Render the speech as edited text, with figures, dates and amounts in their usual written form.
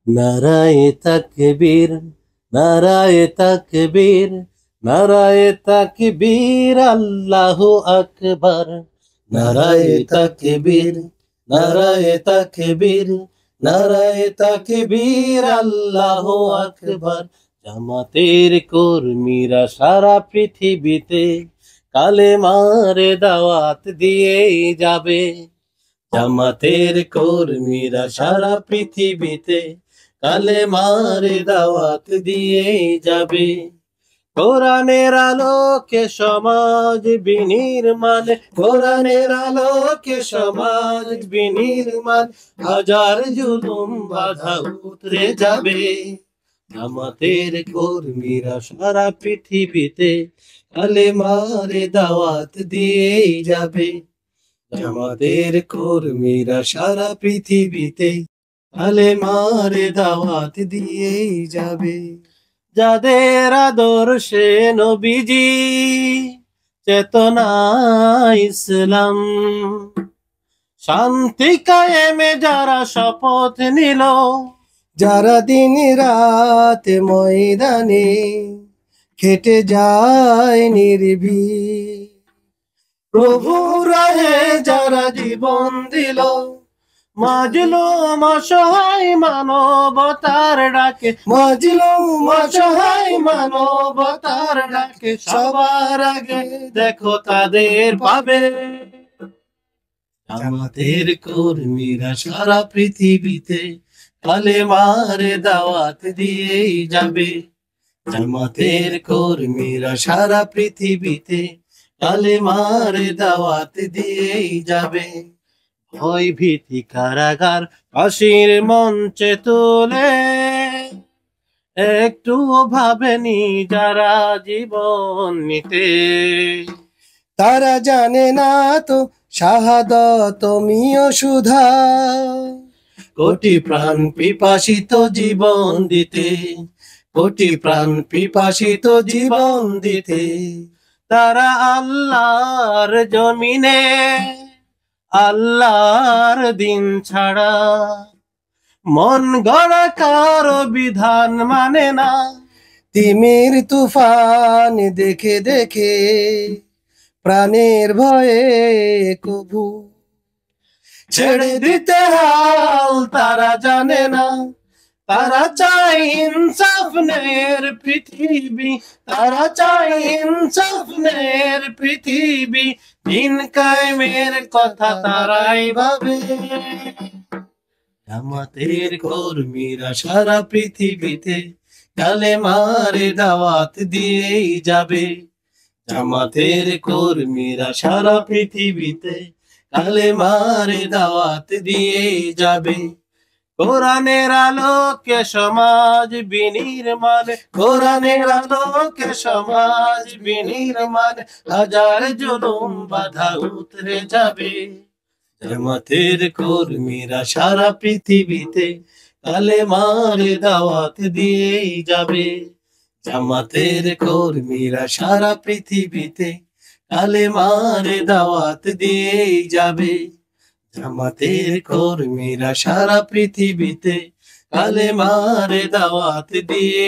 নারায়ে তাকবীর, নারায়ে তাকবীর, নারায়ে তাকবীর, আল্লাহু আকবার। নারায়ে তাকবীর, নারায়ে তাকবীর, নারায়ে তাকবীর, আল্লাহু আকবার। জামাতের কর্মীরা সারা পৃথিবীতে কালেমার দাওয়াত দিয়েই যাবে। জামাতের কর্মীরা সারা পৃথিবীতে কালেমার দাওয়াত দিয়েই যাবে। কোরআনের আলোকে সমাজ বিনির্মাণ, কোরআনের আলোকে সমাজ বিনির্মাণ, হাজার জুলুম বাধা উতরে যাবে। জামাতের কর্মীরা সারা পৃথিবীতে কালেমার দাওয়াত দিয়েই যাবে। জামাতের কর্মীরা সারা পৃথিবীতে কালেমার দাওয়াত দিয়েই যাবে। যাদের আদর্শে নবীজি চেতনা ইসলাম, শান্তি কায়েমে যারা শপথ নিল, যারা দিন রাত ময়দানে খেটে যায় নির্ভীক, প্রভু রাহে যারা জীবন দিল, মাজলুম অসহায় মানবতার ডাকে, মাজলুম অসহায় মানবতার ডাকে, সবার আগে দেখো তাদের পাবে। জামাতের কর্মীরা সারা পৃথিবীতে কালেমার দাওয়াত দিয়েই যাবে। জামাতের কর্মীরা সারা পৃথিবীতে কালেমার দাওয়াত দিয়েই যাবে। ভয় ভীতি কারাগার ফাঁসির মঞ্চে তুলে একটু ভাবেনি যারা জীবন নিতে। তারা জানে না তো শাহাদত মিয় সুধা, কোটি প্রাণ পিপাসিত জীবন দিতে, কোটি প্রাণ পিপাসিত জীবন দিতে। তারা আল্লাহর জমিনে আল্লাহর দিন ছাড়া মন গড়া কারো বিধান মানে না। তিমির তুফান দেখে দেখে প্রাণের ভয়ে কবু ছেড়ে দিতে হাল তারা জানে না। তারা চায় ইনসাফ নের পৃথিবী, তারা চায় ইনসাফ নের পৃথিবী, দিন কায়েমের কথা তারাই ভাবে। জামাতের কর্মীরা সারা পৃথিবীতে কালেমার দাওয়াত দিয়েই যাবে। জামাতের কর্মীরা সারা পৃথিবীতে কালেমার দাওয়াত দিয়েই যাবে। কোরআনের আলোকে সমাজ বিনির্মাণ, কোরআনের আলোকে সমাজ বিনির্মাণ, হাজার জুলুম বাধা উতরে যাবে। জামাতের কর্মীরা সারা পৃথিবীতে কালেমার দাওয়াত দিয়েই যাবে। জামাতের কর্মীরা সারা পৃথিবীতে কালেমার দাওয়াত দিয়েই যাবে। জামাতের কর্মীরা সারা পৃথিবীতে কালেমার দাওয়াত দিয়ে